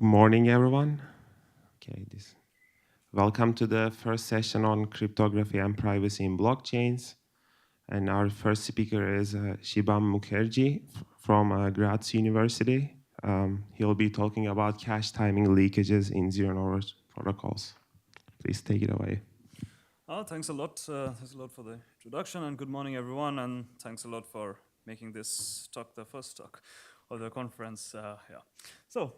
Good morning, everyone. Okay, welcome to the first session on cryptography and privacy in blockchains. And our first speaker is Shibam Mukherjee from Graz University. He'll be talking about cache timing leakages in zero-knowledge protocols. Please take it away. Thanks a lot. Thanks a lot for the introduction, and good morning, everyone. And thanks a lot for making this talk the first talk of the conference. So,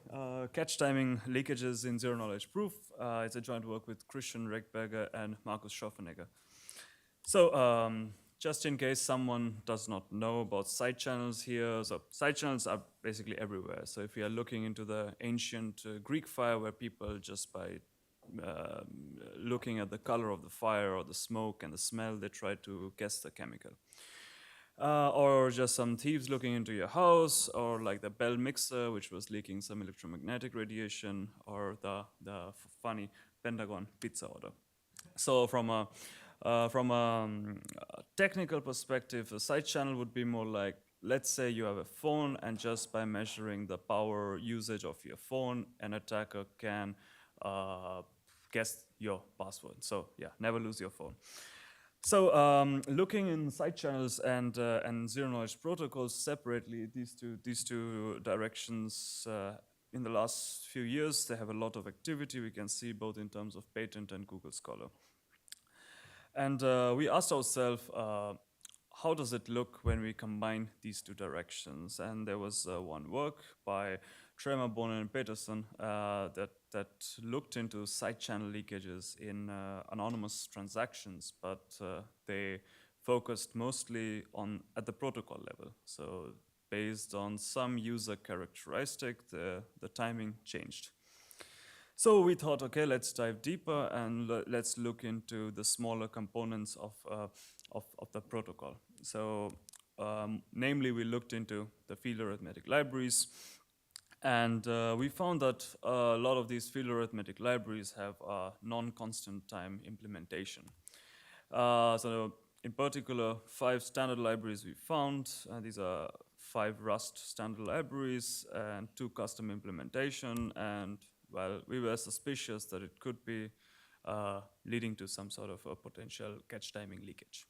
catch timing leakages in zero knowledge proof. It's a joint work with Christian Reckberger and Markus Schorfenegger. So, just in case someone does not know about side channels here, so side channels are basically everywhere. So, if you are looking into the ancient Greek fire, where people just by looking at the color of the fire or the smoke and the smell, they try to guess the chemical. Or just some thieves looking into your house, or like the Bell mixer, which was leaking some electromagnetic radiation, or the funny Pentagon pizza order. So from a technical perspective, a side channel would be more like, let's say you have a phone, and just by measuring the power usage of your phone, an attacker can guess your password. So yeah, never lose your phone. So looking in side channels and zero knowledge protocols separately, these two directions in the last few years, they have a lot of activity. We can see both in terms of patent and Google Scholar. And we asked ourselves, how does it look when we combine these two directions? And there was one work by Tremer, Bonen, and Peterson that looked into side channel leakages in anonymous transactions, but they focused mostly at the protocol level. So based on some user characteristic, the timing changed. So we thought, okay, let's dive deeper and let's look into the smaller components of the protocol. So namely, we looked into the field arithmetic libraries, and we found that a lot of these field arithmetic libraries have a non-constant time implementation. So in particular, 5 standard libraries we found. These are 5 Rust standard libraries and 2 custom implementation. And well, we were suspicious that it could be leading to some sort of a potential catch timing leakage.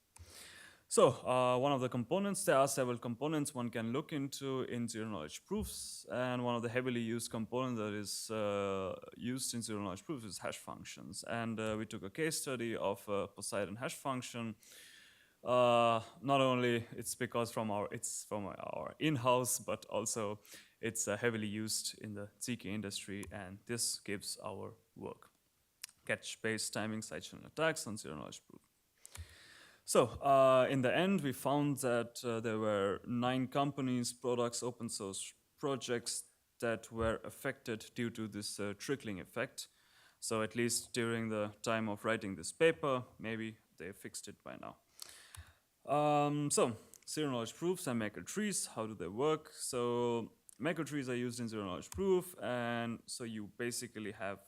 So one of the components, there are several components one can look into in zero-knowledge proofs, and one of the heavily used components that is used in zero-knowledge proofs is hash functions. And we took a case study of a Poseidon hash function. Not only it's because it's from our in-house, but also it's heavily used in the ZK industry, and this gives our work. Catch-based timing side channel attacks on zero-knowledge proof. So in the end, we found that there were 9 companies, products, open source projects that were affected due to this trickling effect. So at least during the time of writing this paper, maybe they fixed it by now. So zero knowledge proofs and maker trees, how do they work? So maker trees are used in zero knowledge proof, and so you basically have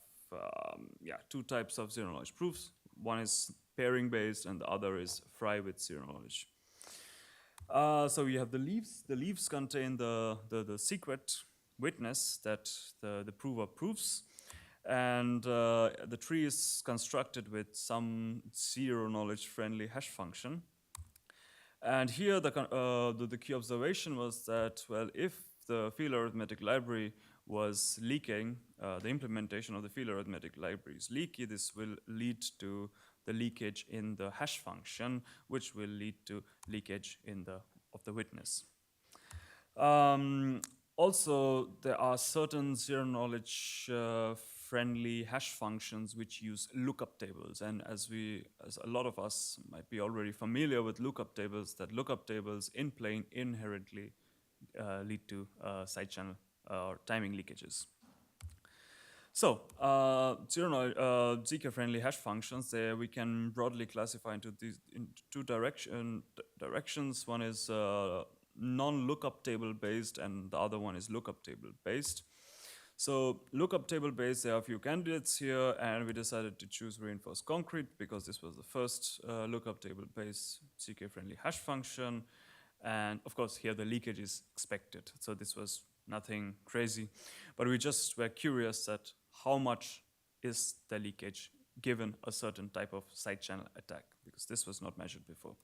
2 types of zero knowledge proofs. One is pairing based, and the other is Fry with zero knowledge. So we have the leaves. The leaves contain the secret witness that the prover proves, and the tree is constructed with some zero knowledge friendly hash function. And here the key observation was that, well, if the field arithmetic library was leaking, the implementation of the field arithmetic library is leaky, this will lead to the leakage in the hash function, which will lead to leakage of the witness. Also, there are certain zero-knowledge friendly hash functions which use lookup tables, and as a lot of us might be already familiar with lookup tables, that lookup tables in plain inherently lead to side channel or timing leakages. So, ZK-friendly hash functions, there we can broadly classify into 2 directions. One is non-lookup table based, and the other one is lookup table based. So lookup table based, there are a few candidates here, and we decided to choose reinforced concrete because this was the first lookup table based ZK-friendly hash function. And of course, here the leakage is expected. So this was nothing crazy. But we just were curious that how much is the leakage given a certain type of side channel attack, because this was not measured before.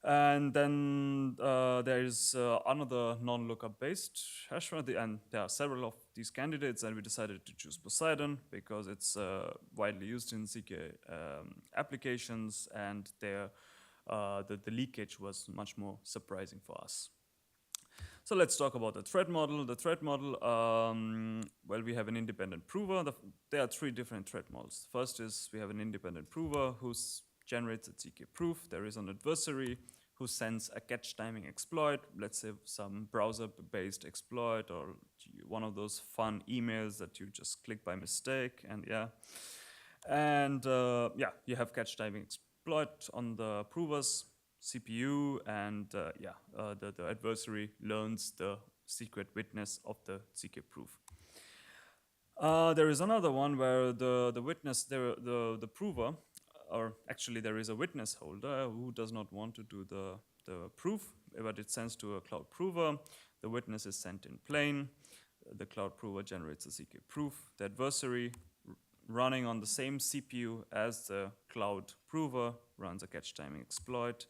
And then there is another non-lookup based hash map, and there are several of these candidates, and we decided to choose Poseidon because it's widely used in ZK applications, and there the leakage was much more surprising for us. So let's talk about the threat model. The threat model, well, we have an independent prover. There are three different threat models. First is we have an independent prover who generates a ZK proof. There is an adversary who sends a catch timing exploit, let's say some browser-based exploit or one of those fun emails that you just click by mistake, and yeah. And yeah, you have catch timing exploit on the prover's CPU, and the adversary learns the secret witness of the ZK proof. There is another one where the witness, the prover, or actually there is a witness holder who does not want to do the proof, but it sends to a cloud prover. The witness is sent in plain. The cloud prover generates a ZK proof. The adversary running on the same CPU as the cloud prover runs a catch timing exploit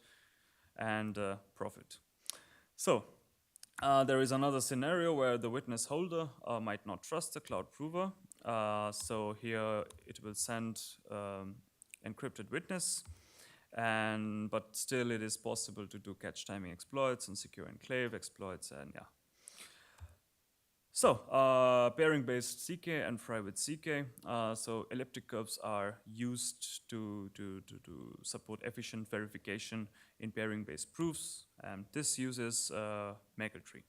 and profit. So there is another scenario where the witness holder might not trust the cloud prover. So here it will send encrypted witness, but still it is possible to do catch timing exploits and secure enclave exploits, and yeah. So pairing-based ZK and private ZK. So elliptic curves are used to support efficient verification in pairing-based proofs, and this uses maker tree.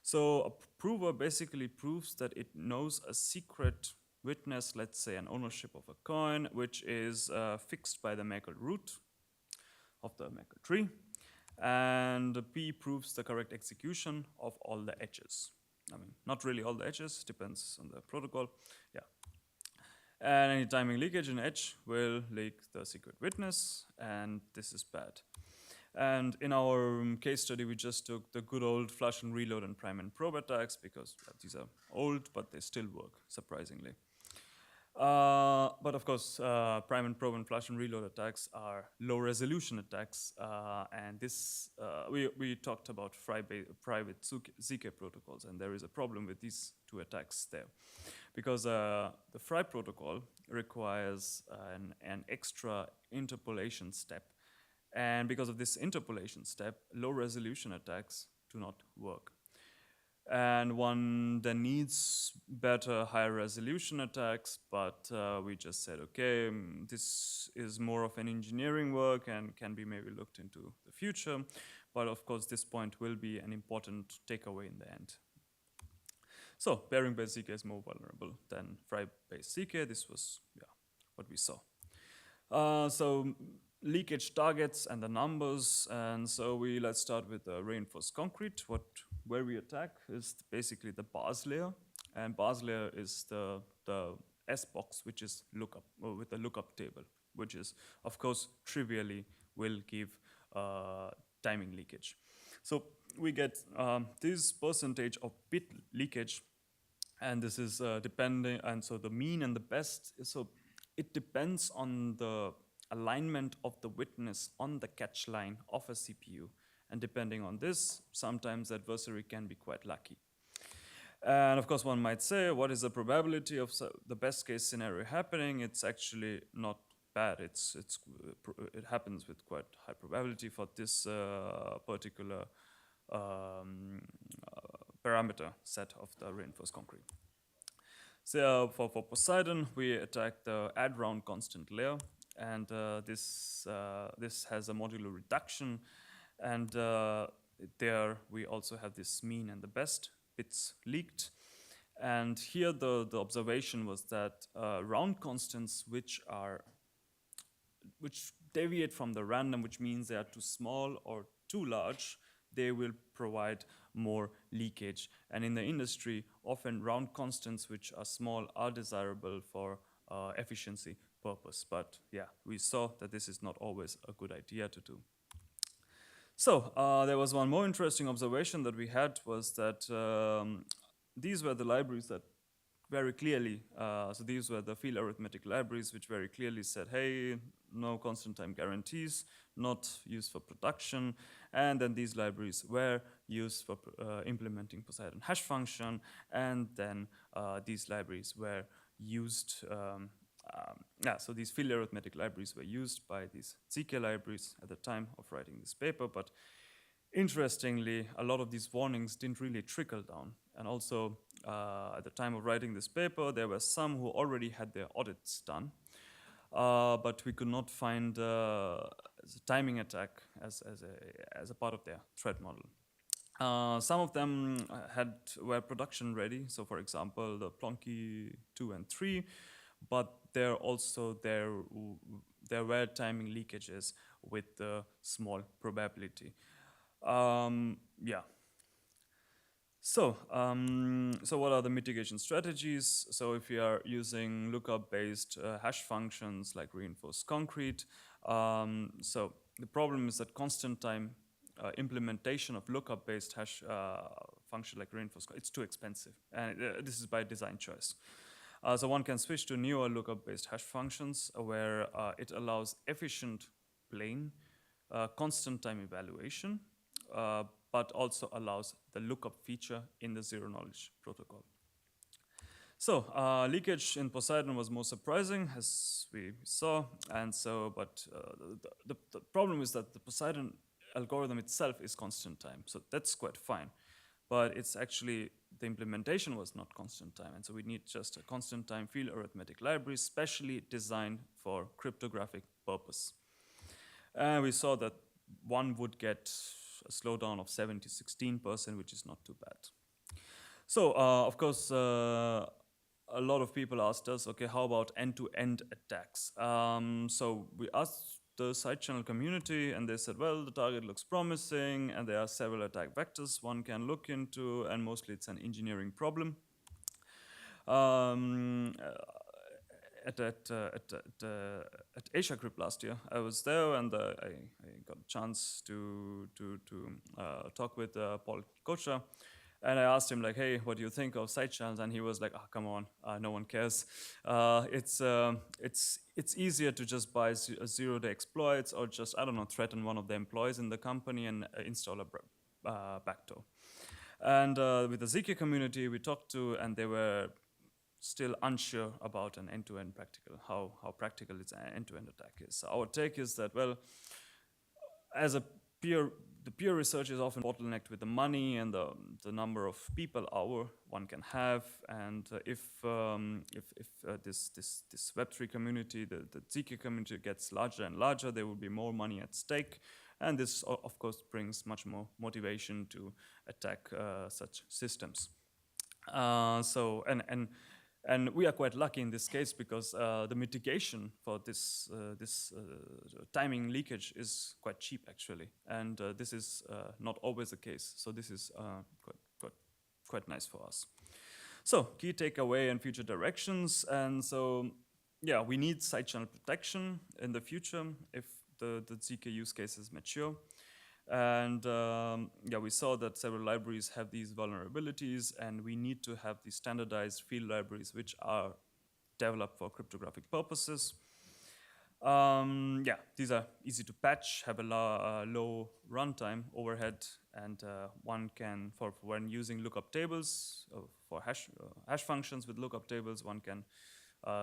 So a prover basically proves that it knows a secret witness, let's say an ownership of a coin, which is fixed by the maker root of the maker tree, and P proves the correct execution of all the edges. I mean, not really all the edges, depends on the protocol. Yeah. And any timing leakage in edge will leak the secret witness, and this is bad. And in our case study, we just took the good old flush and reload and prime and probe attacks because these are old, but they still work, surprisingly. But of course, prime and probe and flush and reload attacks are low resolution attacks, and this we talked about private ZK protocols, and there is a problem with these two attacks there, because the Fry protocol requires an extra interpolation step, and because of this interpolation step, low resolution attacks do not work. And one then needs better higher resolution attacks, but we just said, okay, this is more of an engineering work and can be maybe looked into the future. But of course, this point will be an important takeaway in the end. So pairing-based ZK is more vulnerable than Fry-based ZK. This was what we saw. So leakage targets and the numbers, and so let's start with the reinforced concrete. Where we attack is basically the bars layer, and bars layer is the S box, which is lookup with the lookup table, which is of course trivially will give timing leakage. So we get this percentage of bit leakage, and this is depending, and so the mean and the best. So it depends on the alignment of the witness on the catch line of a CPU. And depending on this, sometimes the adversary can be quite lucky. And of course, one might say, what is the probability of the best case scenario happening? It's actually not bad. It happens with quite high probability for this particular parameter set of the reinforced concrete. So for Poseidon, we attack the add round constant layer, and this has a modular reduction. And there we also have this mean and the best bits leaked. And here the observation was that round constants which deviate from the random, which means they are too small or too large, they will provide more leakage. And in the industry, often round constants which are small are desirable for efficiency purpose. But yeah, we saw that this is not always a good idea to do. So there was one more interesting observation that we had was that these were the libraries that very clearly, so these were the field arithmetic libraries which very clearly said, hey, no constant time guarantees, not used for production. And then these libraries were used for implementing Poseidon hash function. And then these libraries were used, so these field arithmetic libraries were used by these ZK libraries at the time of writing this paper. But interestingly, a lot of these warnings didn't really trickle down. And also, at the time of writing this paper, there were some who already had their audits done, but we could not find the timing attack as a part of their threat model. Some of them were production ready. So, for example, the Plonky 2 and 3, but there were timing leakages with the small probability. Yeah. So what are the mitigation strategies? So if you are using lookup-based hash functions like reinforced concrete, so the problem is that constant time implementation of lookup-based hash function like reinforced, it's too expensive, and this is by design choice. So one can switch to newer lookup-based hash functions where it allows efficient plain constant time evaluation, but also allows the lookup feature in the zero knowledge protocol. So leakage in Poseidon was more surprising, as we saw, and so, but the problem is that the Poseidon algorithm itself is constant time, so that's quite fine. But it's actually, the implementation was not constant time, and so we need just a constant time field arithmetic library specially designed for cryptographic purpose. And we saw that one would get a slowdown of 7 to 16%, which is not too bad. So, of course, a lot of people asked us, okay, how about end-to-end attacks? So we asked the side channel community, and they said, well, the target looks promising, and there are several attack vectors one can look into, and mostly it's an engineering problem. At AsiaCrypt last year, I was there, and I got a chance to talk with Paul Kocha, and I asked him like, hey, what do you think of side channels? And he was like, oh, come on, no one cares. It's easier to just buy zero-day exploits or just, I don't know, threaten one of the employees in the company and install a backdoor. And with the ZK community we talked to, and they were still unsure about an end-to-end practical, how practical its end-to-end attack is. So our take is that, well, as a the peer research is often bottlenecked with the money and the number of people hour one can have, and if this Web3 community, the ZK community gets larger and larger, there will be more money at stake, and this of course brings much more motivation to attack such systems. And we are quite lucky in this case because the mitigation for this timing leakage is quite cheap actually, and this is not always the case. So this is quite nice for us. So key takeaway and future directions, and so yeah, we need side channel protection in the future if the ZK use cases mature. And yeah, we saw that several libraries have these vulnerabilities, and we need to have these standardized field libraries which are developed for cryptographic purposes. Yeah, these are easy to patch, have a low runtime overhead, and one can, for when using lookup tables, for hash functions with lookup tables, one can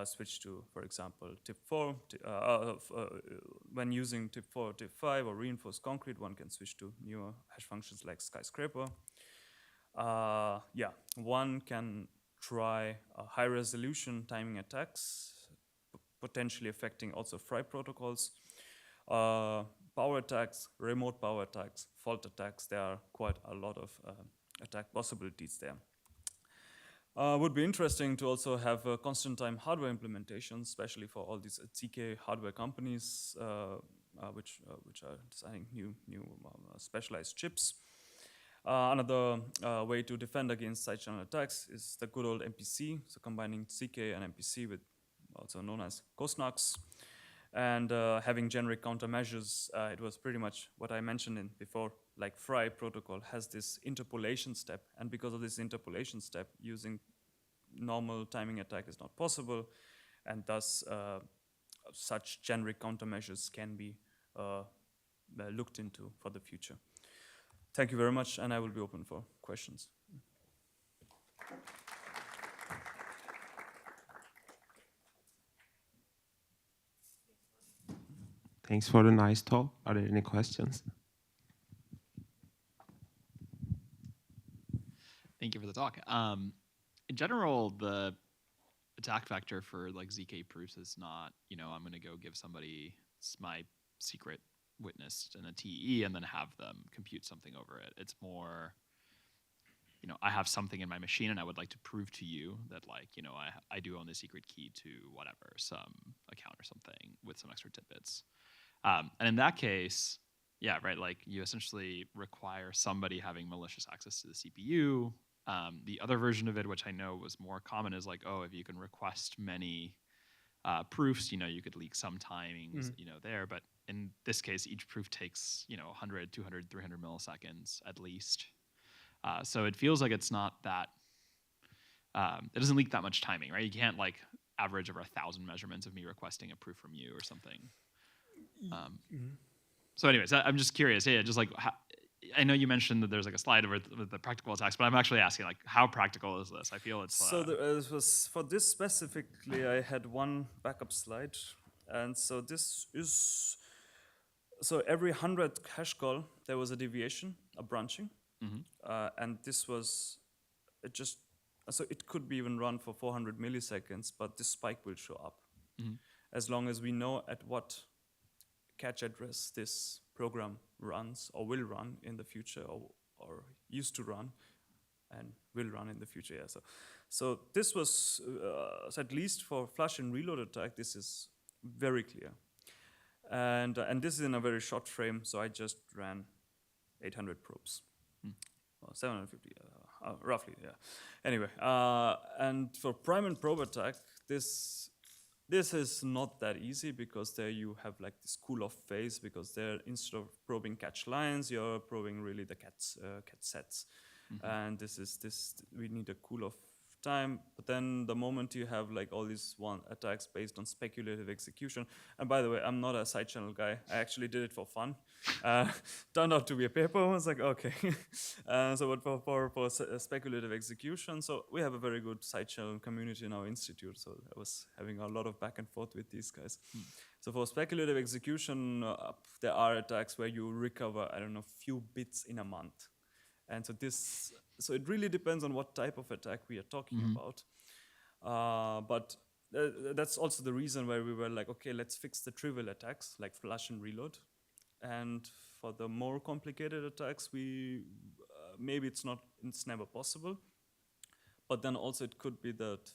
switch to, for example, TIP4. When using TIP4, TIP5, or reinforced concrete, one can switch to newer hash functions like skyscraper. Yeah, one can try high-resolution timing attacks, potentially affecting also Fry protocols. Power attacks, remote power attacks, fault attacks, there are quite a lot of attack possibilities there. Would be interesting to also have constant time hardware implementations, especially for all these ZK hardware companies, which are designing new specialized chips. Another way to defend against side channel attacks is the good old MPC, so combining ZK and MPC, with also known as CoSNUX. And having generic countermeasures, it was pretty much what I mentioned in before. Like Fry protocol has this interpolation step, and because of this interpolation step, using normal timing attack is not possible, and thus such generic countermeasures can be looked into for the future. Thank you very much, and I will be open for questions. Thanks for the nice talk. Are there any questions? Thank you for the talk. In general, the attack vector for like ZK proofs is not, I'm going to go give somebody my secret witness in a TE and then have them compute something over it. It's more, I have something in my machine and I would like to prove to you that I do own the secret key to whatever, some account or something with some extra tidbits. And in that case, yeah, right, like you essentially require somebody having malicious access to the CPU. The other version of it, which I know was more common, is like, if you can request many proofs, you could leak some timings, there. But in this case, each proof takes, 100, 200, 300 milliseconds at least. So it feels like it's not that, it doesn't leak that much timing, right? You can't like average over 1,000 measurements of me requesting a proof from you or something. So anyways, I'm just curious, just like, I know you mentioned that there's like a slide with the practical attacks, but I'm actually asking like, how practical is this? I feel it's... So for this specifically, I had one backup slide. And so this is, so every 100 hash call, there was a deviation, a branching. And this was, so it could be even run for 400 milliseconds, but this spike will show up. As long as we know at what catch address this program runs or will run in the future, or used to run and will run in the future. Yeah. So this was, so at least for flush and reload attack, this is very clear. And this is in a very short frame, so I just ran 800 probes. Or 750, roughly, yeah. Anyway, and for prime and probe attack, this is not that easy, because there you have like this cool-off phase, because there, instead of probing catch lines, you're probing really the cat sets. And we need a cool-off time. But then the moment you have like all these attacks based on speculative execution, and by the way, I'm not a side channel guy. I actually did it for fun. Turned out to be a paper. I was like, okay. But for speculative execution, so we have a very good side channel community in our institute. So I was having a lot of back and forth with these guys. So for speculative execution, there are attacks where you recover, I don't know, few bits in a month. And so it really depends on what type of attack we are talking about. But that's also the reason why we were like, okay, let's fix the trivial attacks like flush and reload. And for the more complicated attacks, maybe it's never possible. But then also it could be that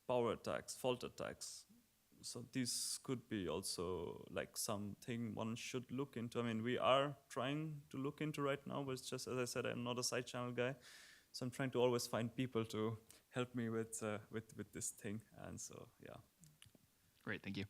power attacks, fault attacks. So this could be also like something one should look into. I mean, we are trying to look into right now, but it's just, as I said, I'm not a side channel guy. So I'm trying to always find people to help me with this thing. And so, yeah. Great, thank you.